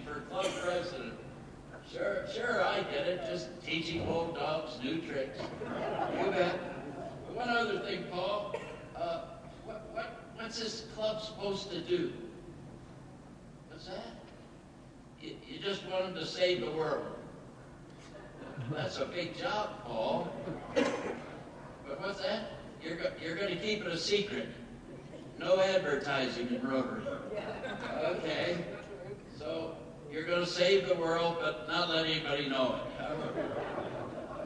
for club president. Sure, I get it. Just teaching old dogs new tricks. You bet. One other thing, Paul. What's this club supposed to do? What's that? You just want them to save the world. That's a big job, Paul. But what's that? You're going to keep it a secret. No advertising in Rotary. Okay. So you're going to save the world, but not let anybody know it.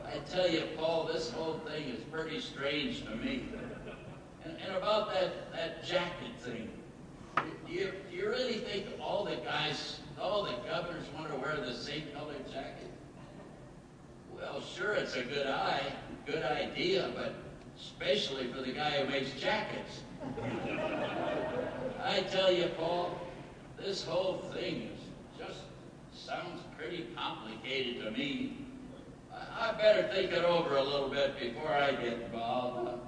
I tell you, Paul, this whole thing is pretty strange to me. And about that jacket thing, do you really think all the governors want to wear the same colored jacket? Well, sure, it's a good idea, but especially for the guy who makes jackets. I tell you, Paul, this whole thing just sounds pretty complicated to me. I better think it over a little bit before I get involved.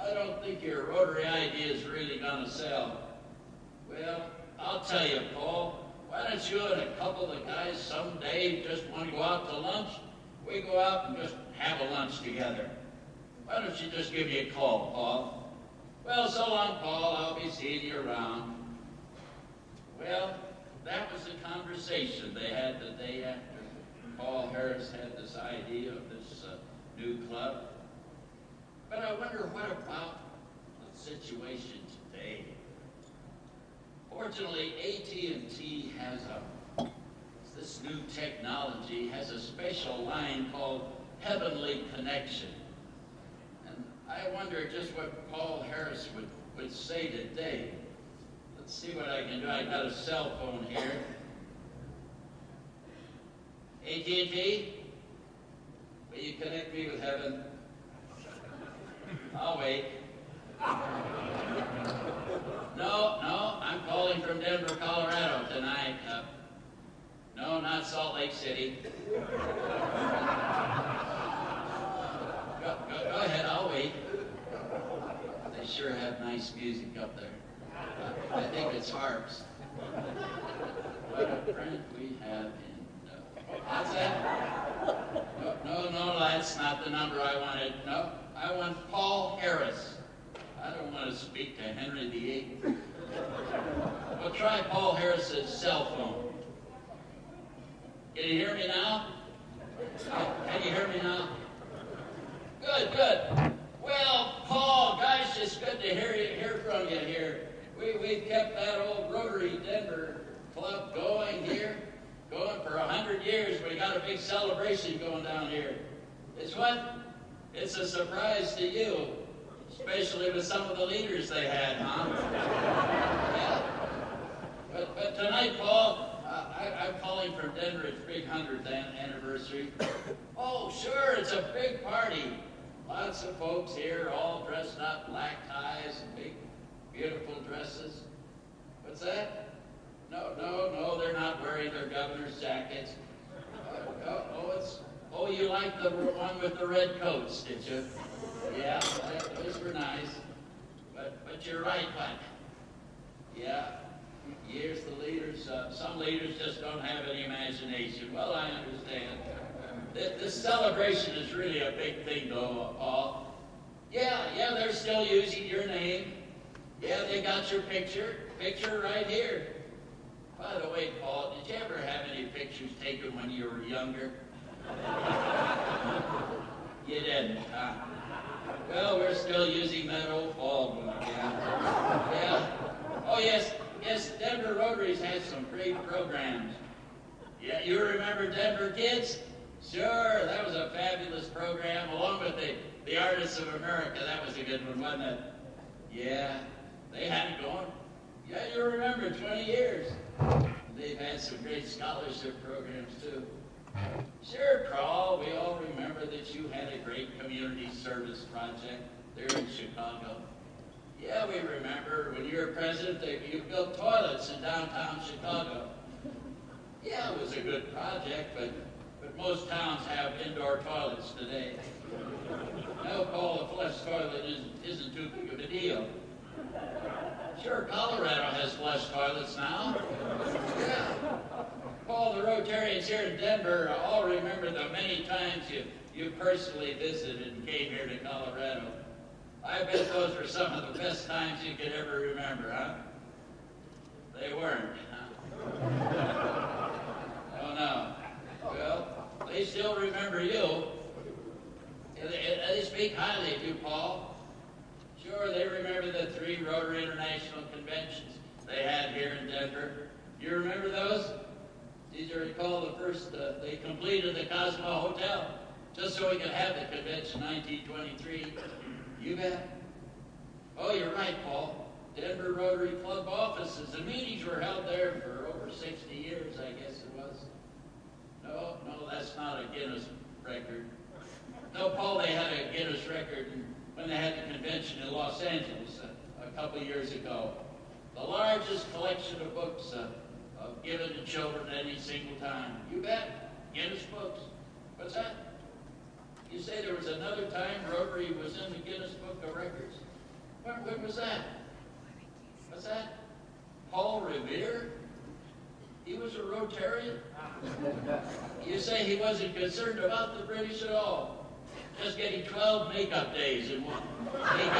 I don't think your Rotary idea is really going to sell. Well, I'll tell you, Paul, why don't you and a couple of guys someday just want to go out to lunch? We go out and just have a lunch together. Why don't you just give me a call, Paul? Well, so long, Paul. I'll be seeing you around. Well, that was the conversation they had the day after Paul Harris had this idea of this new club. But I wonder, what about the situation today? Fortunately, AT&T has this new technology has a special line called Heavenly Connection. And I wonder just what Paul Harris would say today. Let's see what I can do. I got a cell phone here. AT&T, will you connect me with heaven? I'll wait. No, I'm calling from Denver, Colorado tonight. No, not Salt Lake City. Go ahead, I'll wait. They sure have nice music up there. I think it's harps. What a friend we have in... What's that? No, that's not the number I wanted. No, I want Paul Harris. I don't want to speak to Henry VIII. Well, try Paul Harris's cell phone. Can you hear me now? Can you hear me now? Good. Well, Paul, gosh, it's good to hear from you here. We've kept that old Rotary Denver club going here, going for 100 years. We got a big celebration going down here. It's what? It's a surprise to you, especially with some of the leaders they had, huh? Yeah. But tonight, Paul, I'm calling from Denver. It's big 100th anniversary. Oh, sure, it's a big party. Lots of folks here, all dressed up, black ties and big, beautiful dresses. What's that? No, they're not wearing their governor's jackets. Oh, you like the one with the red coats, did you? Yeah, those were nice. But you're right, what? Yeah, here's the leaders. Some leaders just don't have any imagination. Well, I understand. This celebration is really a big thing, though, Paul. Yeah, they're still using your name. Yeah, they got your picture right here. By the way, Paul, did you ever have any pictures taken when you were younger? You didn't, huh? Well, we're still using that old bald one again. Yeah. Oh, yes, Denver Rotary's had some great programs. Yeah, you remember Denver Kids? Sure, that was a fabulous program, along with the Artists of America. That was a good one, wasn't it? Yeah, they had it going. Yeah, you remember, 20 years. They've had some great scholarship programs, too. Sure, Carl, we all remember that you had a great community service project there in Chicago. Yeah, we remember when you were president, you built toilets in downtown Chicago. Yeah, it was a good project, but most towns have indoor toilets today. No, Paul, a flush toilet isn't too big of a deal. Sure, Colorado has flush toilets now. Yeah. Paul, the Rotarians here in Denver all remember the many times you personally visited and came here to Colorado. I bet those were some of the best times you could ever remember, huh? They weren't, huh? Oh, no. Well, they still remember you. They speak highly of you, Paul. Sure, they remember the 3 Rotary International Conventions they had here in Denver. You remember those? Did you recall the first, they completed the Cosmo Hotel just so we could have the convention in 1923? You bet. Oh, you're right, Paul. Denver Rotary Club offices and meetings were held there for over 60 years, I guess it was. No, that's not a Guinness record. No, Paul, they had a Guinness record when they had the convention in Los Angeles a couple years ago. The largest collection of books given to children any single time. You bet. Guinness books. What's that? You say there was another time Rotary was in the Guinness Book of Records? When was that? What's that? Paul Revere? He was a Rotarian? You say he wasn't concerned about the British at all? Just getting 12 makeup days in one day.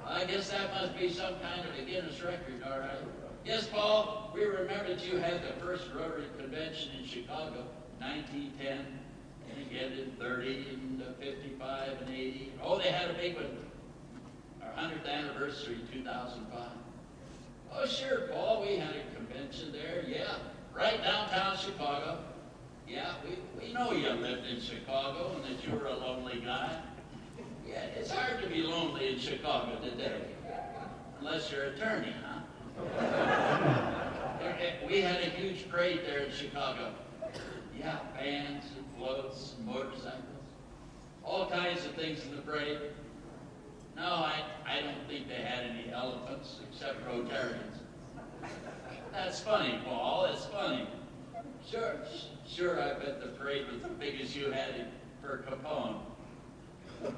I guess that must be some kind of a Guinness record, all right. Yes, Paul, we remember that you had the first Rotary Convention in Chicago, 1910, and again in 30 and 55 and 80. Oh, they had a big one, our 100th anniversary, 2005. Oh, sure, Paul, we had a convention there, yeah, right downtown Chicago. Yeah, we know you lived in Chicago and that you were a lonely guy. Yeah, it's hard to be lonely in Chicago today, unless you're an attorney, huh? We had a huge parade there in Chicago. Yeah, bands and floats and motorcycles, all kinds of things in the parade. No, I don't think they had any elephants except Rotarians. That's funny, Paul, it's funny. Sure, I bet the parade was as big as you had for Capone.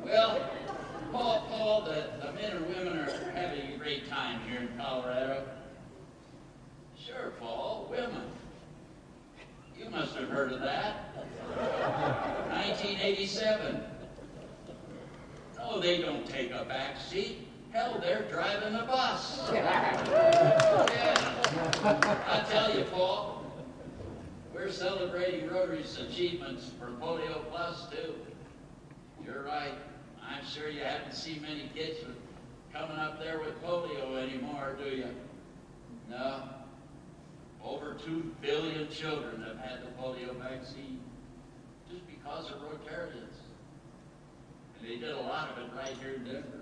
Well, Paul, the men and women are having a great time here in Colorado. Sure, Paul, women. You must have heard of that. 1987. No, they don't take a back seat. Hell, they're driving the bus. Yeah. I tell you, Paul, we're celebrating Rotary's achievements for Polio Plus, too. You're right. I'm sure you haven't seen many kids coming up there with polio anymore, do you? No. Over 2 billion children have had the polio vaccine just because of Rotarians. And they did a lot of it right here in Denver.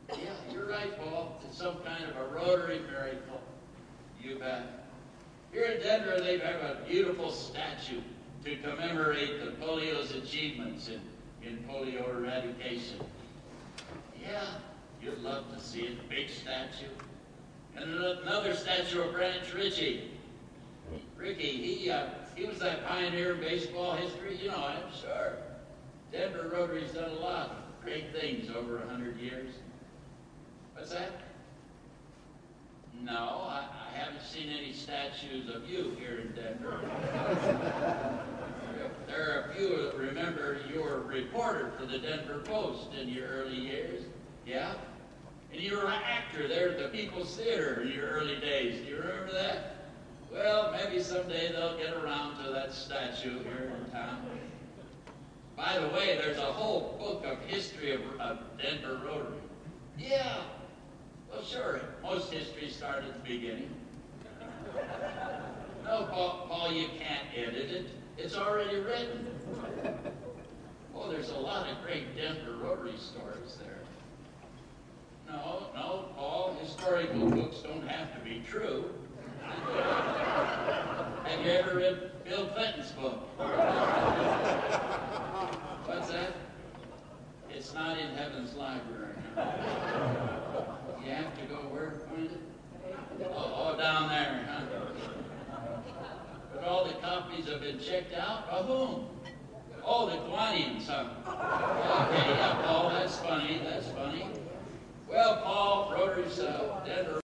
Yeah, you're right, Paul. It's some kind of a Rotary miracle. You bet. Here in Denver, they have a beautiful statue to commemorate the polio's achievements in polio eradication. Yeah, you'd love to see it. Big statue. And another statue of Branch Rickey. Rickey, he was that pioneer in baseball history. You know, I'm sure. Denver Rotary's done a lot of great things over 100 years. What's that? No, I haven't seen any statues of you here in Denver. There are a few that remember you were a reporter for the Denver Post in your early years. Yeah? And you were an actor there at the People's Theater in your early days. Do you remember that? Well, maybe someday they'll get around to that statue here in town. By the way, there's a whole book of history of Denver Rotary. Yeah. Well, sure, most history started at the beginning. No, Paul, you can't edit it. It's already written. Oh, there's a lot of great Denver Rotary stories there. No, Paul, historical books don't have to be true. Have you ever read Bill Clinton's book? What's that? It's not in Heaven's Library. You have to go where to find it? Oh, down there, huh? But all the copies have been checked out? By whom? Oh, the Kiwanians, huh?